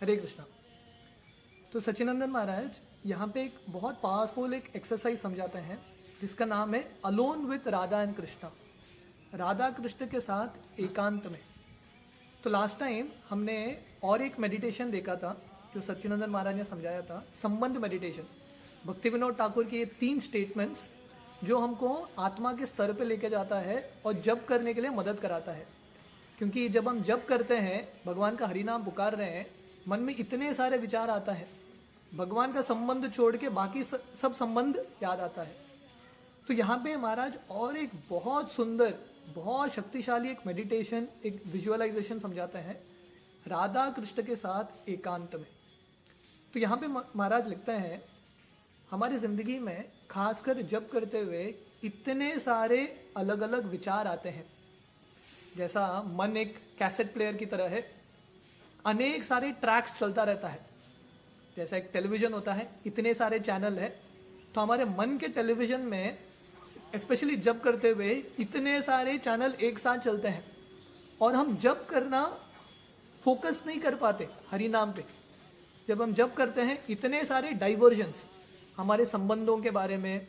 हरे कृष्णा। तो सचिनंदन महाराज यहाँ पे एक बहुत पावरफुल एक एक्सरसाइज समझाते हैं जिसका नाम है alone with Radha and Krishna, Radha Krishna के साथ एकांत में। तो लास्ट टाइम हमने और एक मेडिटेशन देखा था जो सचिनंदन महाराज ने समझाया था, संबंध मेडिटेशन। भक्ति विनोद ठाकुर के ये 3 स्टेटमेंट्स जो हमको आत्मा के स्तर पे लेके जाता है और जप करने के लिए मदद कराता है। क्योंकि जब हम जप करते हैं, भगवान का हरिनाम पुकार रहे हैं, मन में इतने सारे विचार आता है, भगवान का संबंध छोड़ के बाकी सब संबंध याद आता है। तो यहाँ पे महाराज और एक बहुत सुंदर, बहुत शक्तिशाली एक मेडिटेशन, एक विजुअलाइजेशन समझाते हैं राधा कृष्ण के साथ एकांत में। तो यहाँ पे महाराज लिखते हैं हमारी जिंदगी में खासकर जप करते हुए इतने सारे अलग अलग विचार आते हैं। जैसा मन एक कैसेट प्लेयर की तरह है, अनेक सारे ट्रैक्स चलता रहता है। जैसा एक टेलीविजन होता है, इतने सारे चैनल है, तो हमारे मन के टेलीविजन में स्पेशली जप करते हुए इतने सारे चैनल एक साथ चलते हैं और हम जप करना फोकस नहीं कर पाते हरि नाम पे। जब हम जप करते हैं इतने सारे डाइवर्जन्स, हमारे संबंधों के बारे में,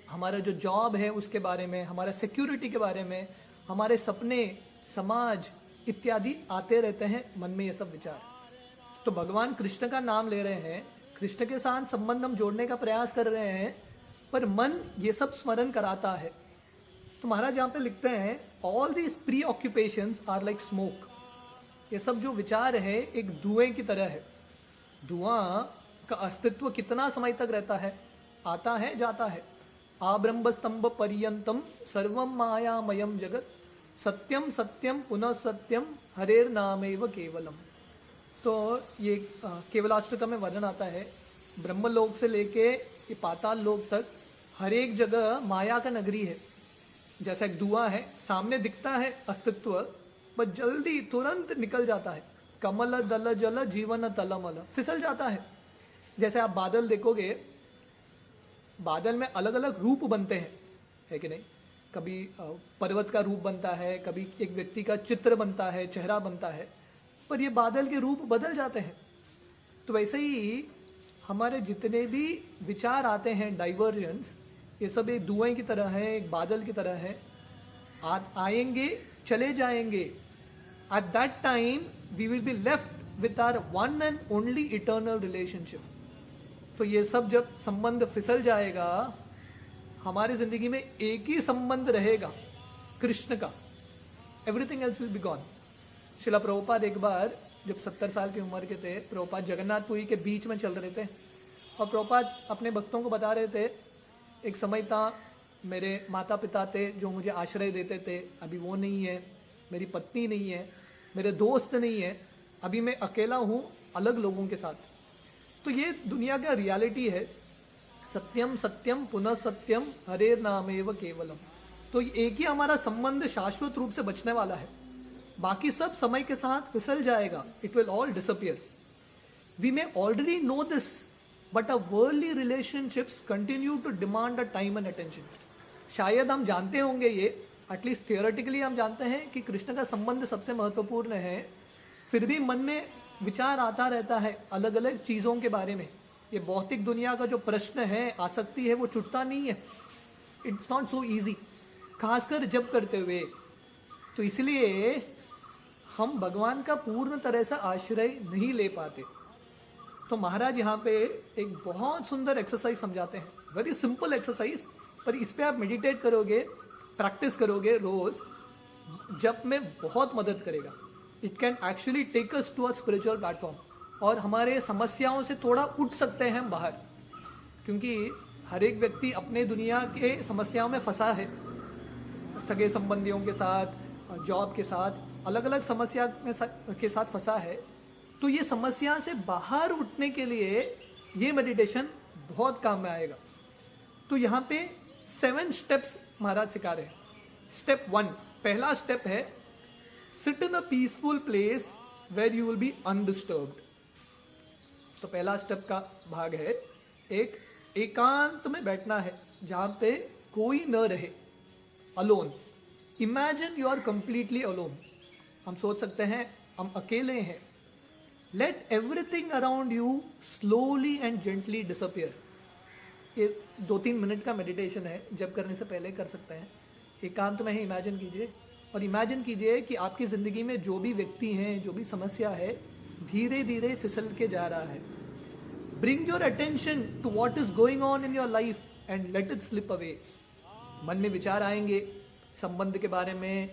हमारा जो जॉब है उसके बारे में, हमारा सिक्योरिटी के बारे में, हमारे सपने, समाज इत्यादि आते रहते हैं मन में ये सब विचार। तो भगवान कृष्ण का नाम ले रहे हैं, कृष्ण के साथ संबंध हम जोड़ने का प्रयास कर रहे हैं, पर मन ये सब स्मरण कराता है। तो महाराज यहाँ पे लिखते हैं all these preoccupations are like smoke. ये सब जो विचार है एक धुएं की तरह है। धुआं का अस्तित्व कितना समय तक रहता है, आता है जाता है। आब्रह्म स्तंभ पर्यंतम सर्वम मायामयम जगत सत्यम सत्यम पुनः सत्यम हरेर नामेव केवलम। तो ये केवलाष्टकम में वर्णन आता है, ब्रह्मलोक से लेके ये पाताल लोक तक हर एक जगह माया का नगरी है। जैसा एक धुआं है, सामने दिखता है अस्तित्व, पर जल्दी तुरंत निकल जाता है। कमल दल जल जीवन तलमल, फिसल जाता है। जैसे आप बादल देखोगे, बादल में अलग अलग रूप बनते हैं, है कि नहीं? कभी पर्वत का रूप बनता है, कभी एक व्यक्ति का चित्र बनता है, चेहरा बनता है, पर ये बादल के रूप बदल जाते हैं। तो वैसे ही हमारे जितने भी विचार आते हैं, डाइवर्जेंस, ये सब एक धुएं की तरह है, एक बादल की तरह है। आएंगे चले जाएंगे। At that time we will be left with our one and only eternal relationship. तो ये सब जब संबंध फिसल जाएगा, हमारी जिंदगी में एक ही संबंध रहेगा, कृष्ण का। Everything else will be gone. शिला प्रभुपाद एक बार जब 70 साल की उम्र के थे, प्रभुपाद जगन्नाथपुरी के बीच में चल रहे थे और प्रभुपाद अपने भक्तों को बता रहे थे, एक समय था मेरे माता पिता थे जो मुझे आश्रय देते थे, अभी वो नहीं है, मेरी पत्नी नहीं है, मेरे दोस्त नहीं है, अभी मैं अकेला हूँ अलग लोगों के साथ। तो ये दुनिया का रियलिटी है। सत्यम सत्यम पुनः सत्यम हरेर नामेव केवलम। तो एक ही हमारा संबंध शाश्वत रूप से बचने वाला है, बाकी सब समय के साथ फिसल जाएगा। It will all disappear. We may already know this, but a worldly relationships continue to demand a time and attention. शायद हम जानते होंगे ये, एटलीस्ट थियोरेटिकली हम जानते हैं कि कृष्ण का संबंध सबसे महत्वपूर्ण है, फिर भी मन में विचार आता रहता है अलग अलग चीजों के बारे में। ये भौतिक दुनिया का जो प्रश्न है, आसक्ति है, वो छूटता नहीं है। इट्स नॉट सो इजी, खासकर जब करते हुए। तो इसलिए हम भगवान का पूर्ण तरह से आश्रय नहीं ले पाते। तो महाराज यहाँ पे एक बहुत सुंदर एक्सरसाइज समझाते हैं, वेरी सिंपल एक्सरसाइज, पर इस पे आप मेडिटेट करोगे, प्रैक्टिस करोगे रोज, जब में बहुत मदद करेगा। It can actually take us to a spiritual platform और हमारे समस्याओं से थोड़ा उठ सकते हैं हम बाहर। क्योंकि हर एक व्यक्ति अपने दुनिया के समस्याओं में फंसा है, सगे संबंधियों के साथ, जॉब के साथ, अलग अलग समस्या के साथ फंसा है। तो ये समस्या से बाहर उठने के लिए ये मेडिटेशन बहुत काम में आएगा। तो यहाँ पे 7 स्टेप्स महाराज सिखा रहे हैं। स्टेप 1, पहला स्टेप है sit in a peaceful place where you will be undisturbed. तो पहला स्टेप का भाग है एक एकांत में बैठना है जहां पे कोई न रहे, alone. Imagine you are completely alone. हम सोच सकते हैं हम अकेले हैं, let everything around you slowly and gently disappear. ये 2-3 मिनट का मेडिटेशन है, जब करने से पहले कर सकते हैं। एकांत में ही इमेजिन कीजिए और इमेजिन कीजिए कि आपकी जिंदगी में जो भी व्यक्ति हैं, जो भी समस्या है, धीरे धीरे फिसल के जा रहा है। Bring your attention to what is going on in your life and let it slip away. मन में विचार आएंगे संबंध के बारे में,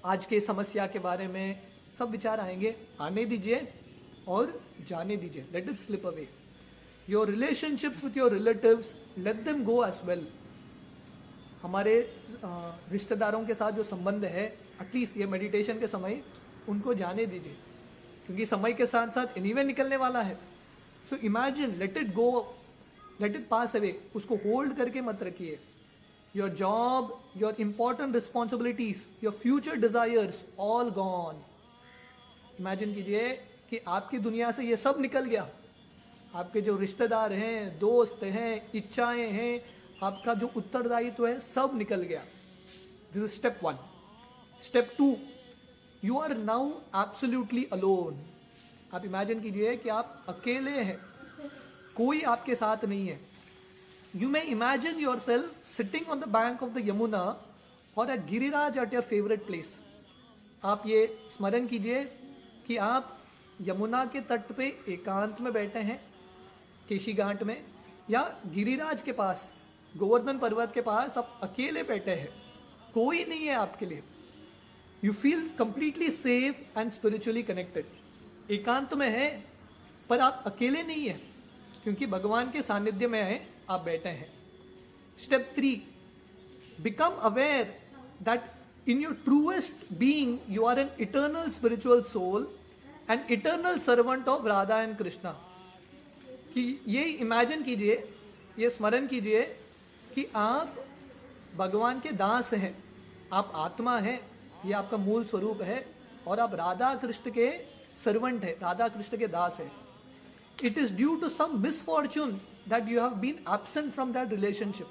आज के समस्या के बारे में, सब विचार आएंगे, आने दीजिए और जाने दीजिए, let it slip away. Your relationships with your relatives, let them go as well. हमारे रिश्तेदारों के साथ जो संबंध है, एटलीस्ट ये मेडिटेशन के समय उनको जाने दीजिए, क्योंकि समय के साथ साथ एनीवे निकलने वाला है। So imagine, let it go, let it pass away. उसको होल्ड करके मत रखिए। Your job, your important responsibilities, your future desires, all gone. Imagine कीजिए कि आपकी दुनिया से ये सब निकल गया। आपके जो रिश्तेदार हैं, दोस्त हैं, इच्छाएं हैं, आपका जो उत्तरदायित्व है, सब निकल गया। This is step 1। Step 2, you are now absolutely alone. आप इमेजिन कीजिए कि आप अकेले हैं, कोई आपके साथ नहीं है। You may imagine yourself sitting on the bank of the Yamuna और at Giriraj at your favourite place. आप ये स्मरण कीजिए कि आप यमुना के तट पे एकांत में बैठे हैं, केशी घाट में, या गिरिराज के पास, गोवर्धन पर्वत के पास आप अकेले बैठे हैं, कोई नहीं है आपके लिए। You feel completely safe and spiritually connected. एकांत में है पर आप अकेले नहीं है, क्योंकि भगवान के सानिध्य में है, आप बैठे हैं। Step 3, become aware that in your truest being you are an eternal spiritual soul and eternal servant of Radha and Krishna. कि ये इमेजिन कीजिए, ये स्मरण कीजिए कि आप भगवान के दास हैं, आप आत्मा हैं, ये आपका मूल स्वरूप है, और आप राधा कृष्ण के सर्वेंट है, राधा कृष्ण के दास है। It is due to some misfortune that you have been absent from that relationship.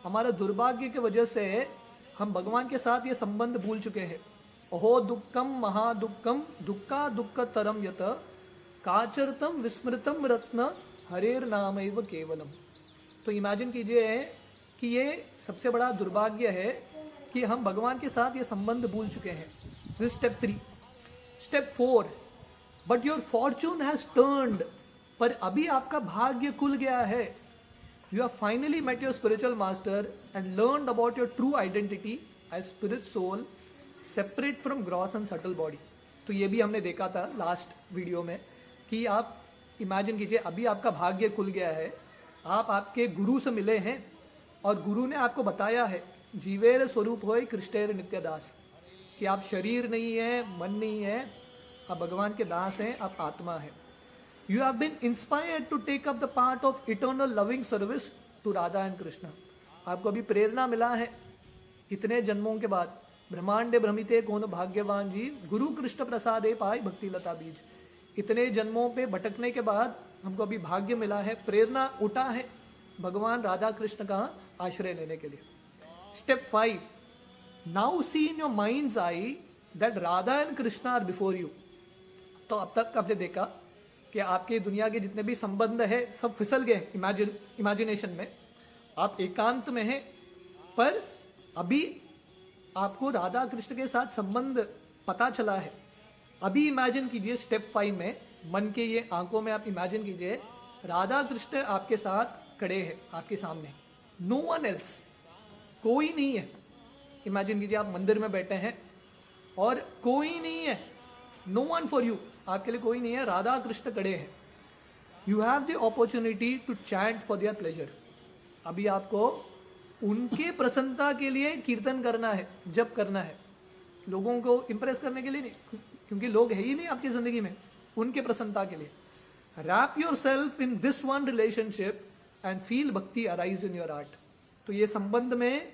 हमारा दुर्भाग्य की वजह से हम भगवान के साथ ये संबंध भूल चुके हैं। अहो दुक्कम महादुक्कम दुक्का दुक्ख तरम यत काचरतम विस्मृतम रत्न हरेर नामैव केवलम। तो इमेजिन कीजिए कि ये सबसे बड़ा दुर्भाग्य है कि हम भगवान के साथ ये संबंध भूल चुके हैं। This step 3। Step 4, but your fortune has turned. पर अभी आपका भाग्य खुल गया है। You have finally met your spiritual master and learned about your true identity as spirit soul separate from gross and subtle body. तो ये भी हमने देखा था लास्ट वीडियो में कि आप इमेजिन कीजिए, अभी आपका भाग्य खुल गया है, आप आपके गुरु से मिले हैं और गुरु ने आपको बताया है, जीवेर स्वरूप होय कृष्णेर नित्यदास, कि आप शरीर नहीं है, मन नहीं है, आप भगवान के दास हैं, आप आत्मा है। You have been inspired to take up the part of eternal loving service to Radha and Krishna. आपको अभी प्रेरणा मिला है इतने जन्मों के बाद। ब्रह्मांडे भ्रमिते कौन भाग्यवान जी, गुरु कृष्ण प्रसादे पाए भक्ति लता बीज। इतने जन्मों पे भटकने के बाद हमको अभी भाग्य मिला है, प्रेरणा उठा है भगवान राधा कृष्ण का आश्रय लेने के लिए। Step 5, now see in your mind's eye that Radha and Krishna are before you. तो अब तक आपने देखा कि आपकी दुनिया के जितने भी संबंध है सब फिसल गए इमेजिनेशन में। आप एकांत में हैं, पर अभी आपको राधा कृष्ण के साथ संबंध पता चला है। अभी इमेजिन कीजिए स्टेप 5 में, मन के ये आंखों में आप इमेजिन कीजिए राधा कृष्ण आपके साथ खड़े हैं, आपके सामने, नो वन एल्स, कोई नहीं है। इमेजिन कीजिए आप मंदिर में बैठे हैं और कोई नहीं है, नो वन फॉर यू, आपके लिए कोई नहीं है, राधा कृष्ण खड़े हैं। You have the opportunity to chant for their pleasure. अभी आपको उनके प्रसन्नता के लिए कीर्तन करना है, जप करना है, लोगों को इंप्रेस करने के लिए नहीं, क्योंकि लोग है ही नहीं आपकी जिंदगी में, उनके प्रसन्नता के लिए। Wrap yourself in this one relationship and feel bhakti arise in your heart. तो ये संबंध में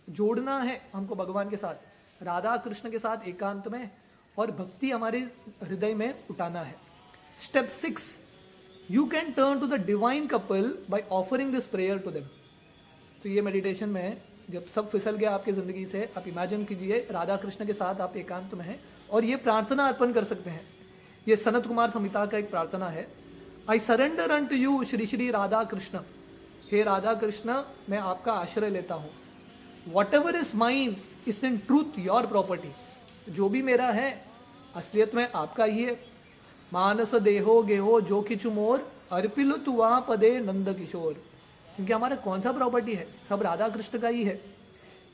जोड़ना है हमको भगवान के साथ, राधा कृष्ण के साथ एकांत में, और भक्ति हमारे हृदय में उठाना है। Step 6, you can turn to the divine couple by offering this prayer to them. तो ये मेडिटेशन में जब सब फिसल गया आपकी जिंदगी से, आप इमेजिन कीजिए राधा कृष्ण के साथ आप एकांत में हैं और ये प्रार्थना अर्पण कर सकते हैं ये सनत कुमार संहिता का एक प्रार्थना है। I surrender unto you Shri Shri Radha Krishna, हे राधा कृष्ण मैं आपका आश्रय लेता हूँ। Whatever is mine is in truth your property, जो भी मेरा है असलियत में आपका ही है। मानस देहो गेहो जो किचु मोर, अर्पिलु तुवा पदे नंद किशोर, क्योंकि हमारा कौन सा प्रॉपर्टी है, सब राधा कृष्ण का ही है।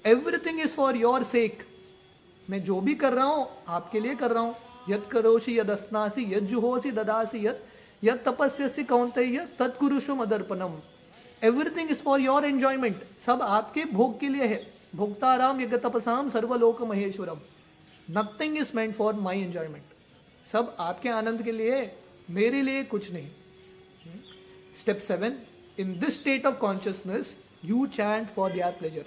Everything is for your sake, मैं जो भी कर रहा हूं आपके लिए कर रहा हूं। यद करोषि यद अस्नासि यद जुहोसि ददासि यद तपस्यसि कौन्तेय तत्कुरुषु मदर्पणम। Everything is for your enjoyment, सब आपके भोग के लिए है। भोक्ताराम यज्ञ तपसाम सर्वलोक महेश्वरम, nothing is meant for my enjoyment, सब आपके आनंद के लिए, मेरे लिए कुछ नहीं। Step 7, in this state of consciousness you chant for their pleasure.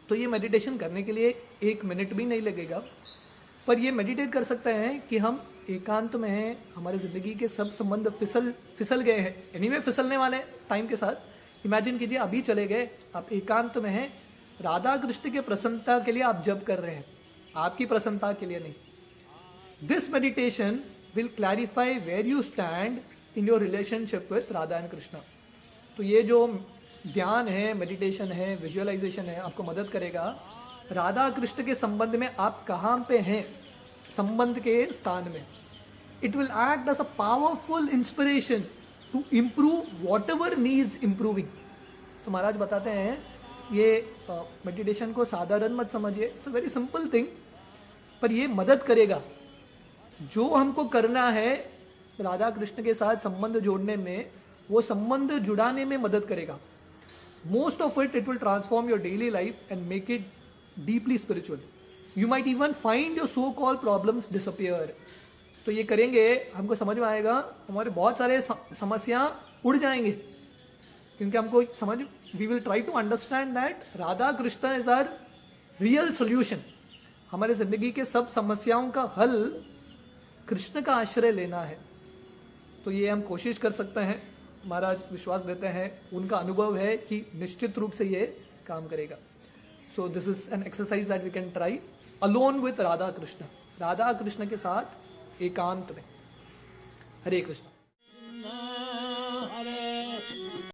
तो ये मेडिटेशन करने के लिए 1 मिनट भी नहीं लगेगा, पर ये मेडिटेट कर सकते हैं कि हम एकांत में हैं, हमारे जिंदगी के सब संबंध फिसल गए हैं, एनीवे फिसलने वाले टाइम के साथ। इमेजिन कीजिए अभी चले गए, आप एकांत में हैं, राधा कृष्ण के प्रसन्नता के लिए आप जप कर रहे हैं, आपकी प्रसन्नता के लिए नहीं। This meditation will clarify where you stand in your relationship with Radha and Krishna. तो ये जो ध्यान है, मेडिटेशन है, विजुअलाइजेशन है, आपको मदद करेगा राधा कृष्ण के संबंध में आप कहाँ पे हैं, संबंध के स्थान में। It will act as a powerful inspiration to improve whatever needs improving. तो महाराज बताते हैं ये मेडिटेशन को साधारण मत समझिए, it's a very simple thing, पर ये मदद करेगा। जो हमको करना है राधा कृष्ण के साथ संबंध जोड़ने में, वो संबंध जुड़ाने में मदद करेगा। Most of it will transform your daily life and make it deeply spiritual. You might even find your so called problems disappear. तो ये करेंगे, हमको समझ में आएगा, हमारे बहुत सारे समस्या उड़ जाएंगे, क्योंकि हमको समझ, we will try to understand that Radha Krishna is our real solution. हमारे जिंदगी के सब समस्याओं का हल कृष्ण का आश्रय लेना है। तो ये हम कोशिश कर सकते हैं, महाराज विश्वास देते हैं, उनका अनुभव है कि निश्चित रूप से ये काम करेगा। So this is an exercise that we can try alone with Radha Krishna, Radha Krishna के साथ एकांत में। हरे कृष्ण।